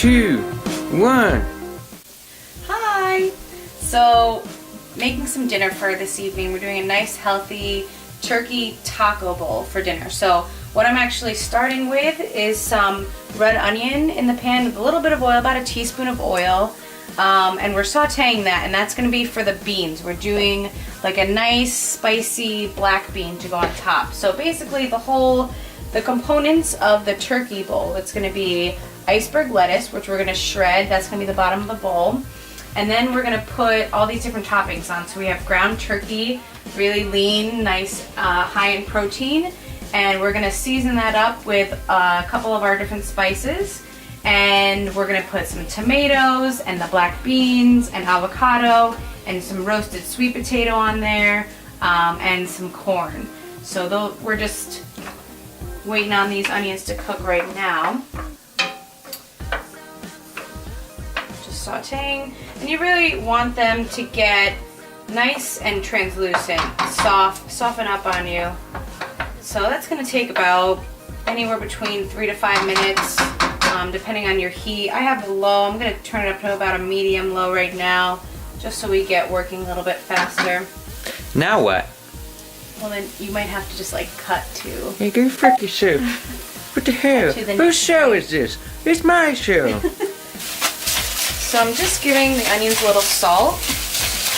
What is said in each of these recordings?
2, 1. Hi! So, making some dinner for this evening. We're doing a nice healthy turkey taco bowl for dinner. So, what I'm actually starting with is some red onion in the pan with a little bit of oil, about a teaspoon of oil. And we're sauteing that, and that's going to be for the beans. We're doing like a nice spicy black bean to go on top. So basically the components of the turkey bowl, it's going to be iceberg lettuce, which we're going to shred. That's going to be the bottom of the bowl. And then we're going to put all these different toppings on. So we have ground turkey, really lean, nice, high in protein. And we're going to season that up with a couple of our different spices. And we're going to put some tomatoes and the black beans and avocado and some roasted sweet potato on there, and some corn. So we're just waiting on these onions to cook right now. Just sauteing. And you really want them to get nice and translucent, soften up on you. So that's going to take about anywhere between 3 to 5 minutes. Depending on your heat. I have low. I'm going to turn it up to about a medium low right now, just so we get working a little bit faster. Now what? Well, then you might have to just like cut to. Hey, go frick yourself. What the hell? Whose show is this? It's my show. So I'm just giving the onions a little salt,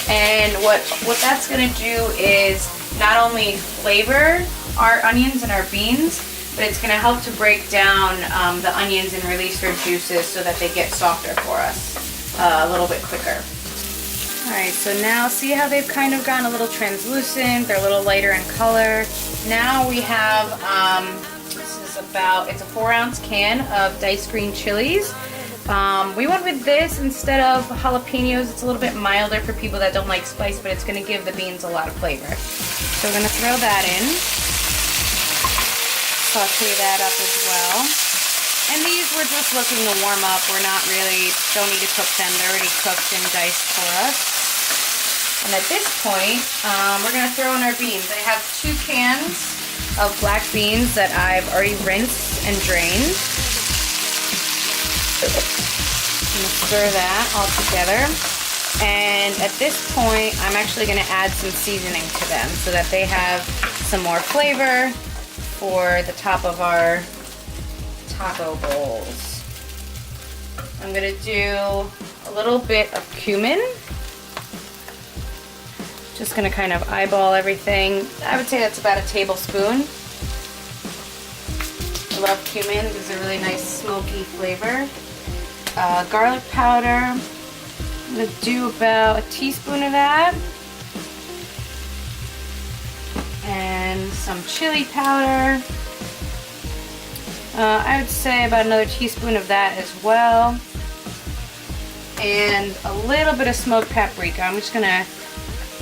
and what that's going to do is not only flavor our onions and our beans, but it's going to help to break down the onions and release their juices so that they get softer for us a little bit quicker. Alright, so now see how they've kind of gone a little translucent, they're a little lighter in color. Now we have, it's a 4-ounce can of diced green chilies. We went with this instead of jalapenos. It's a little bit milder for people that don't like spice, but it's going to give the beans a lot of flavor. So we're going to throw that in. Saute that up as well. And these we're just looking to warm up. We're not really, don't need to cook them. They're already cooked and diced for us. And at this point, we're going to throw in our beans. I have 2 cans of black beans that I've already rinsed and drained. I'm going to stir that all together. And at this point, I'm actually going to add some seasoning to them so that they have some more flavor for the top of our taco bowls. I'm going to do a little bit of cumin. Just going to kind of eyeball everything. I would say that's about a tablespoon. I love cumin. It gives a really nice smoky flavor. Garlic powder. I'm going to do about a teaspoon of that. And some chili powder. I would say about another teaspoon of that as well. And a little bit of smoked paprika. I'm just going to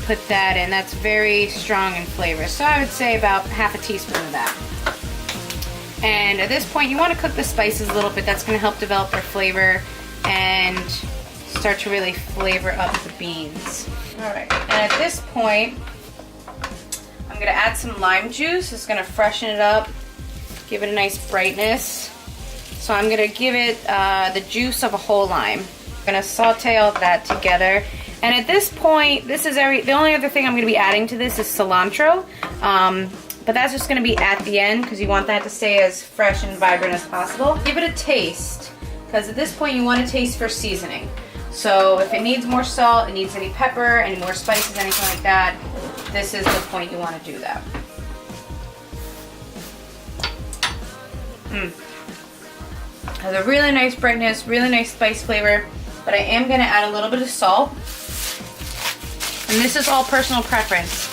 put that in. That's very strong in flavor. So I would say about half a teaspoon of that. And at this point you want to cook the spices a little bit. That's going to help develop their flavor and start to really flavor up the beans. Alright, and at this point I'm going to add some lime juice. It's going to freshen it up, give it a nice brightness. So I'm going to give it the juice of a whole lime. I'm going to saute all of that together. And at this point, the only other thing I'm going to be adding to this is cilantro. But that's just going to be at the end because you want that to stay as fresh and vibrant as possible. Give it a taste, because at this point you want to taste for seasoning. So if it needs more salt, it needs any pepper, any more spices, anything like that, this is the point you want to do that. Has a really nice brightness, really nice spice flavor, but I am going to add a little bit of salt. And this is all personal preference.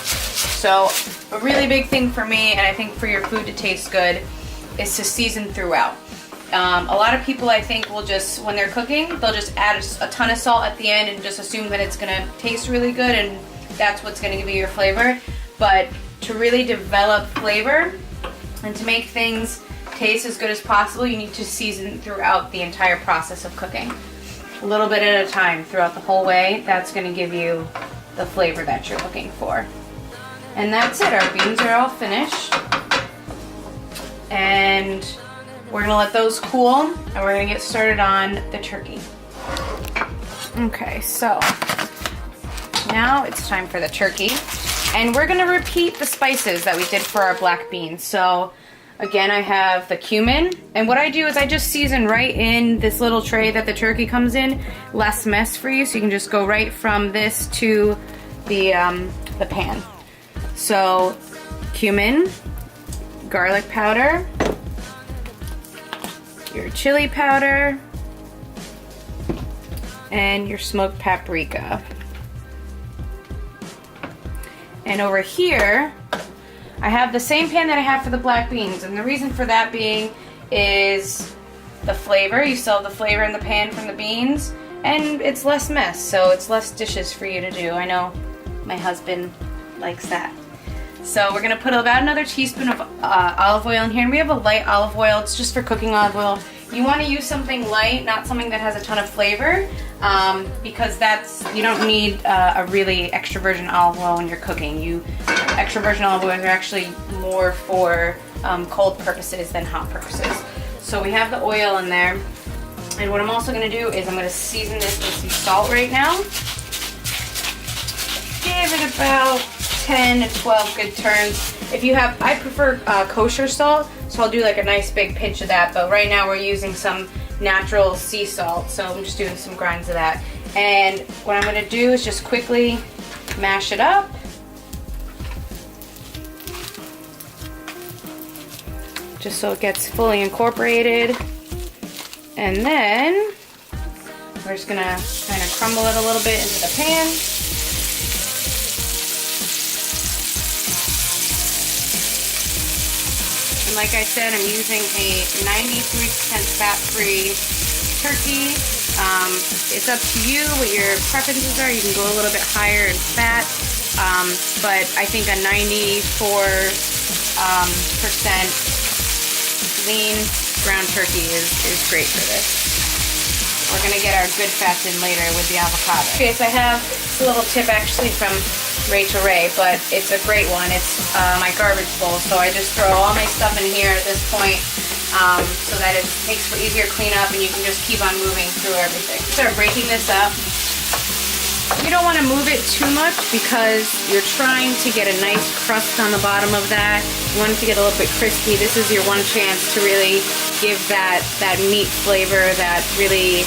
So a really big thing for me, and I think for your food to taste good, is to season throughout. A lot of people, I think, will just, when they're cooking, they'll just add a ton of salt at the end and just assume that it's going to taste really good and that's what's going to give you your flavor. But to really develop flavor and to make things taste as good as possible, you need to season throughout the entire process of cooking. A little bit at a time throughout the whole way. That's going to give you the flavor that you're looking for. And that's it. Our beans are all finished. And we're gonna let those cool and we're gonna get started on the turkey. Okay, so now it's time for the turkey. And we're gonna repeat the spices that we did for our black beans. So again, I have the cumin. And what I do is I just season right in this little tray that the turkey comes in. Less mess for you, so you can just go right from this to the pan. So cumin, garlic powder, your chili powder, and your smoked paprika. And over here, I have the same pan that I have for the black beans. And the reason for that being is the flavor. You still have the flavor in the pan from the beans. And it's less mess, so it's less dishes for you to do. I know my husband likes that. So we're gonna put about another teaspoon of olive oil in here. And we have a light olive oil. It's just for cooking olive oil. You wanna use something light, not something that has a ton of flavor. Because you don't need a really extra virgin olive oil when you're cooking. Extra virgin olive oil are actually more for cold purposes than hot purposes. So we have the oil in there. And what I'm also gonna do is I'm gonna season this with some salt right now. Give it about 10 to 12 good turns. I prefer kosher salt, so I'll do like a nice big pinch of that, but right now we're using some natural sea salt, so I'm just doing some grinds of that. And what I'm gonna do is just quickly mash it up. Just so it gets fully incorporated. And then we're just gonna kind of crumble it a little bit into the pan. And like I said, I'm using a 93% fat-free turkey. It's up to you what your preferences are. You can go a little bit higher in fat, but I think a 94% lean ground turkey is great for this. We're gonna get our good fats in later with the avocado. Okay, so I have a little tip actually from Rachel Ray, but it's a great one. It's my garbage bowl, so I just throw all my stuff in here at this point so that it makes for easier cleanup and you can just keep on moving through everything. Start breaking this up. You don't want to move it too much because you're trying to get a nice crust on the bottom of that. You want it to get a little bit crispy. This is your one chance to really give that meat flavor, that really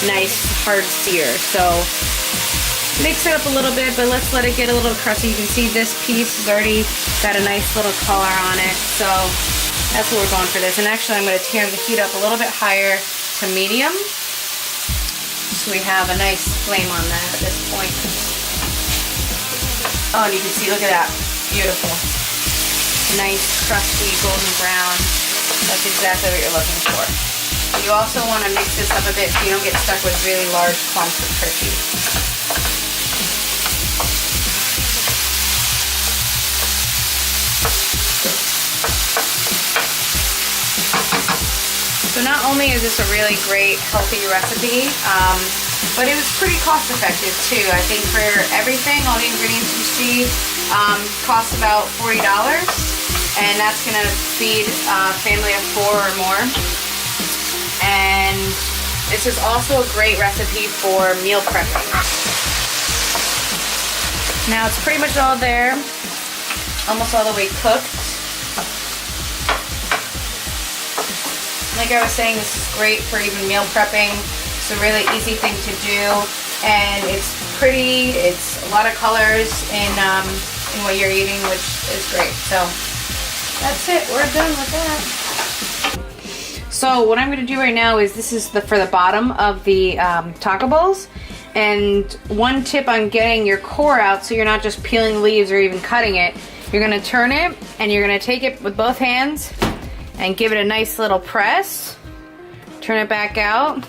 nice hard sear. So mix it up a little bit, but let's let it get a little crusty. You can see this piece has already got a nice little color on it. So that's what we're going for this. And actually I'm going to turn the heat up a little bit higher to medium. So we have a nice flame on that at this point. Oh, and you can see, look at that. Beautiful. Nice, crusty, golden brown. That's exactly what you're looking for. You also want to mix this up a bit so you don't get stuck with really large clumps of turkey. So not only is this a really great healthy recipe, but it was pretty cost effective too. I think for everything, all the ingredients you see cost about $40, and that's gonna feed a family of 4 or more. And this is also a great recipe for meal prepping. Now it's pretty much all there, almost all the way cooked. Like I was saying, this is great for even meal prepping. It's a really easy thing to do, and it's pretty. It's a lot of colors in what you're eating, which is great. So that's it. We're done with that. So what I'm going to do right now is this is for the bottom of the taco bowls. And one tip on getting your core out, so you're not just peeling leaves or even cutting it. You're going to turn it, and you're going to take it with both hands and give it a nice little press. Turn it back out.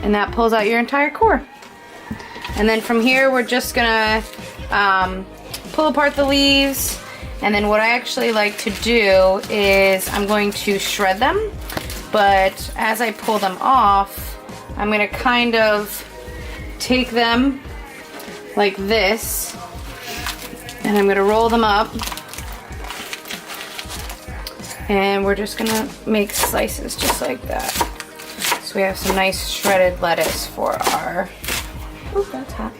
And that pulls out your entire core. And then from here, we're just gonna pull apart the leaves. And then what I actually like to do is I'm going to shred them. But as I pull them off, I'm gonna kind of take them like this. And I'm gonna roll them up. And we're just gonna make slices just like that. So we have some nice shredded lettuce for our, oh, that's hot,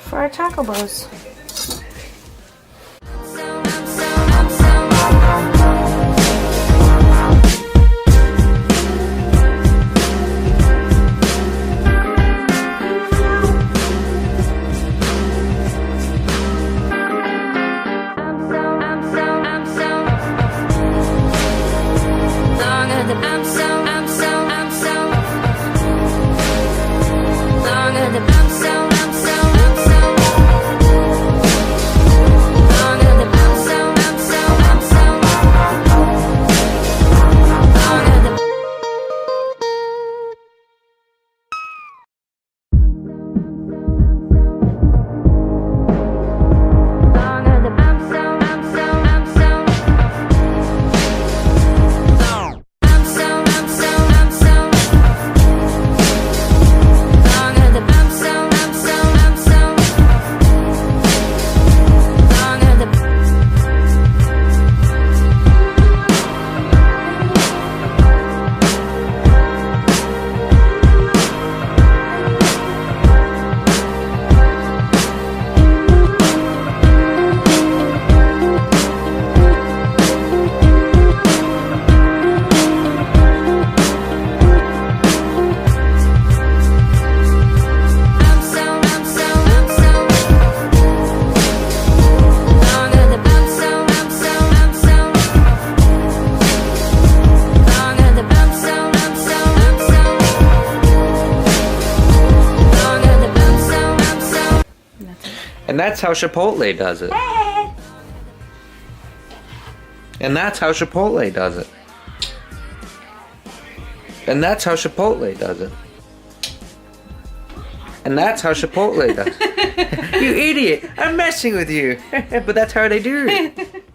for our taco bows. And that's how Chipotle does it. And that's how Chipotle does it. And that's how Chipotle does it. And that's how Chipotle does it. You idiot! I'm messing with you. But that's how they do it.